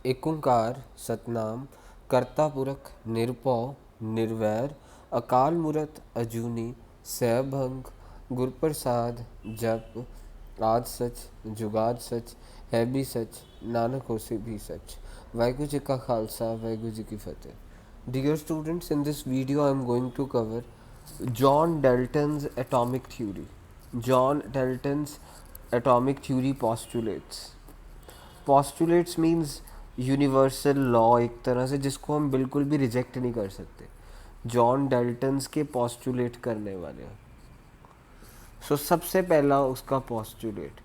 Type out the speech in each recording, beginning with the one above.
एक ओंकार सतनाम कर्ता पुरख निरपौ निर्वैर अकाल मूरत अजूनी सैभंग गुरप्रसाद जप आद सच जुगाद सच है भी सच नानक होसे भी सच। वाहिगुरु जी का खालसा वाहिगुरु जी की फतेह। Dear students, in this video I am going to cover John Dalton's atomic theory. John Dalton's atomic theory postulates means universal law एक तरह से जिसको हम बिल्कुल भी रिजेक्ट नहीं कर सकते। जॉन डेल्टन्स के पॉस्टुलेट करने वाले हैं। सबसे पहला उसका पॉस्टुलेट।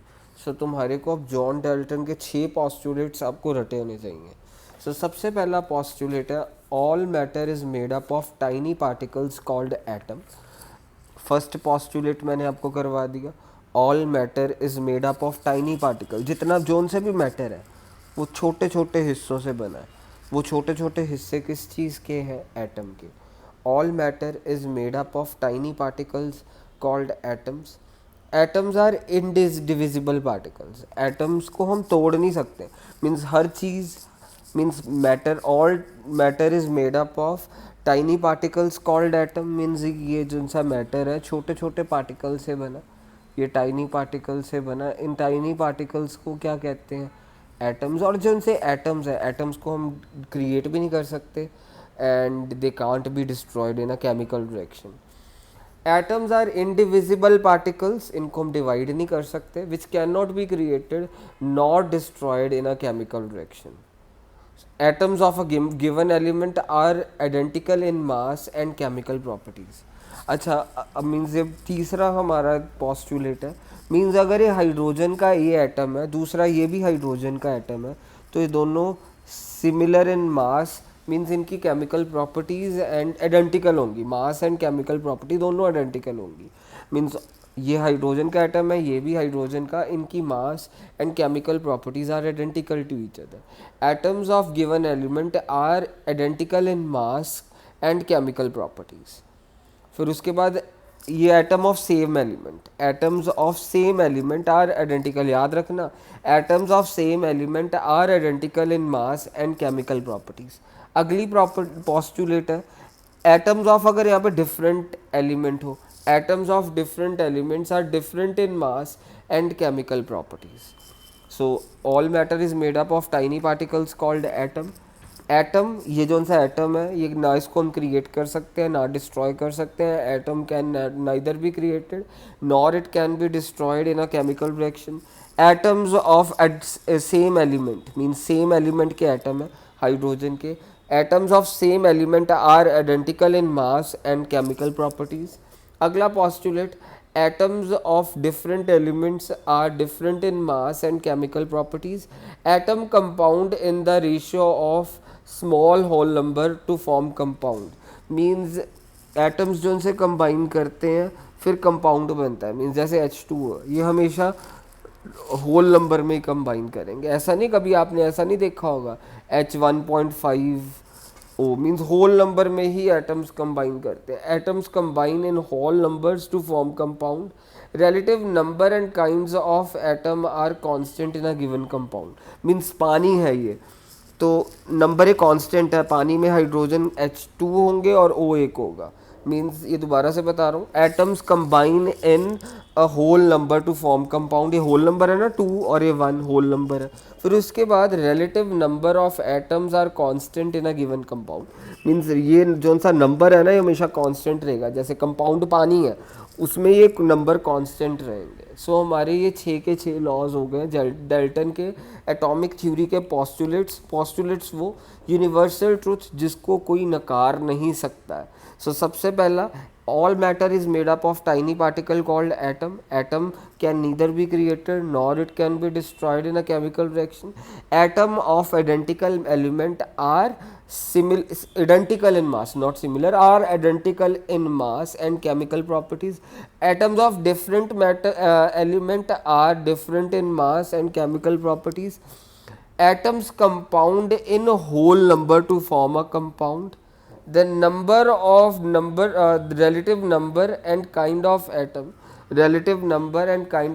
तुम्हारे को अब जॉन डेल्टन के 6 पॉस्टुलेट्स आपको रटे होने चाहिए। सबसे पहला पॉस्टुलेट है all matter is made up of tiny particles called atom. First postulate मैंने आपको करवा दिया, all matter is made up of tiny particle. जितना जोन से भी मैटर है वो छोटे छोटे हिस्सों से बना है। वो छोटे छोटे हिस्से किस चीज़ के हैं? एटम के। All matter is made up of tiny particles called atoms. Atoms are indivisible particles. Atoms को हम तोड़ नहीं सकते। मीन्स हर चीज़ means matter, all matter is made up of tiny particles called atom. Means ये जो सा मैटर है छोटे छोटे पार्टिकल से बना, ये टाइनी पार्टिकल से बना। इन टाइनी पार्टिकल्स को क्या कहते हैं? एटम्स। और जो इनसे एटम्स है, एटम्स को हम क्रिएट भी नहीं कर सकते and they can't be destroyed in a chemical reaction. Atoms are indivisible particles, इनको हम डिवाइड नहीं कर सकते, which can not be created not destroyed in a chemical reaction. Atoms of a given element are identical in mass and chemical properties. अच्छा, अब means ये तीसरा हमारा पॉस्टुलेट है। मीन्स अगर ये हाइड्रोजन का ये एटम है, दूसरा ये भी हाइड्रोजन का एटम है, तो ये दोनों सिमिलर इन मास, मीन्स इनकी केमिकल प्रॉपर्टीज़ एंड आइडेंटिकल होंगी। मास एंड केमिकल प्रॉपर्टी दोनों आइडेंटिकल होंगी। मीन्स ये हाइड्रोजन का एटम है, ये भी हाइड्रोजन का, इनकी mass and chemical properties are identical to each other. Atoms of given element are identical in mass and chemical properties. फिर उसके बाद ये atom of same element, atoms of same element are identical. याद रखना, atoms of same element are identical in mass and chemical properties. अगली postulate है atoms of, अगर यहाँ पे डिफरेंट एलिमेंट हो, atoms of different elements are different in mass and chemical properties. So all matter is made up of tiny particles called atom. Atom, ये जो सा atom है, ये ना इसको हम क्रिएट कर सकते हैं ना डिस्ट्रॉय कर सकते हैं। Atom can neither be created nor it can be destroyed in a chemical reaction. Atoms of same element, mean same element के एटम है हाइड्रोजन के। Atoms of same element are identical in mass and chemical properties. अगला postulate, atoms of different elements are different in mass and chemical properties. Atom compound in the ratio of small whole number to form compound. Means atoms जो उनसे combine करते हैं फिर compound बनता है। Means जैसे H2O, ये हमेशा होल नंबर में ही कंबाइन करेंगे। ऐसा नहीं, कभी आपने ऐसा नहीं देखा होगा H1.5O, मीन्स होल नंबर में ही एटम्स कंबाइन करते हैं। Atoms combine in whole numbers to form compound. relative number and kinds of atom are constant in a given compound। Means पानी है ये, तो नंबर एक कांस्टेंट है। पानी में हाइड्रोजन H2 होंगे और O एक होगा। मीन्स ये दोबारा से बता रहा हूँ, atoms combine in a whole number to form compound. ये होल नंबर है ना 2 और ये 1 होल नंबर है। फिर उसके बाद relative number of atoms are constant in a given compound. Means ये जो सा नंबर है ना, ये हमेशा कांस्टेंट रहेगा। जैसे कंपाउंड पानी है, उसमें ये नंबर कांस्टेंट रहेंगे। सो हमारे ये 6 के 6 लॉज हो गए डेल्टन के एटॉमिक थ्योरी के पॉस्टुलेट्स वो यूनिवर्सल ट्रुथ जिसको कोई नकार नहीं सकता है। सबसे पहला, all matter is made up of tiny particle called atom. Atom can neither be created nor it can be destroyed in a chemical reaction. Atom of identical element are identical in mass, not similar, are identical in mass and chemical properties. Atoms of different matter element are different in mass and chemical properties. Atoms compound in whole number to form a compound. The relative number and kind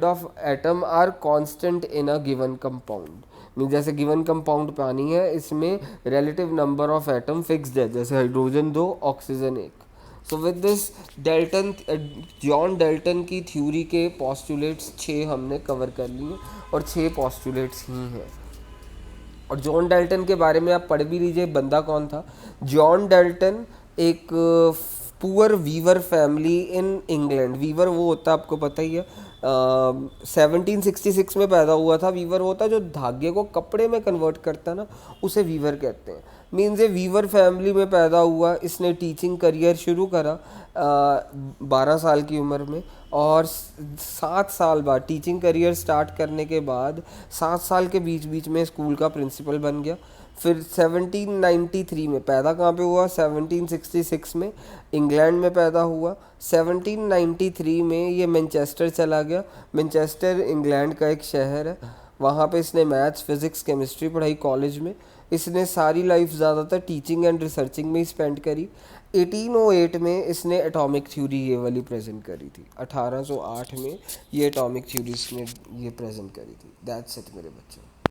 of atom are constant in a given compound. Mean जैसे given compound पानी है, इसमें relative number of atom fixed है, जैसे hydrogen 2 oxygen 1। So with this Dalton, John Dalton की theory के postulates 6 हमने cover कर लिए और 6 पॉस्टुलेट्स ही हैं। और जॉन डेल्टन के बारे में आप पढ़ भी लीजिए, बंदा कौन था। जॉन डेल्टन एक poor weaver family in England, weaver वो होता है आपको पता ही है, 1766 में पैदा हुआ था। वीवर होता है जो धागे को कपड़े में कन्वर्ट करता है ना, उसे वीवर कहते हैं। मीन्स ये वीवर फैमिली में पैदा हुआ। इसने टीचिंग करियर शुरू करा 12 साल की उम्र में, और 7 साल बाद टीचिंग करियर स्टार्ट करने के बाद 7 साल के बीच बीच में स्कूल का प्रिंसिपल बन गया। फिर 1793 में पैदा कहाँ पे हुआ, 1766 में इंग्लैंड में पैदा हुआ। 1793 में ये मैनचेस्टर चला गया। मैनचेस्टर इंग्लैंड का एक शहर है, वहाँ पे इसने मैथ्स फिज़िक्स केमिस्ट्री पढ़ाई कॉलेज में। इसने सारी लाइफ ज़्यादातर टीचिंग एंड रिसर्चिंग में ही स्पेंड करी। 1808 में इसने एटॉमिक थ्योरी ये वाली प्रेजेंट करी थी। 1808 में ये एटॉमिक थ्योरी इसने ये प्रेजेंट करी थी। दैट्स इट मेरे बच्चों।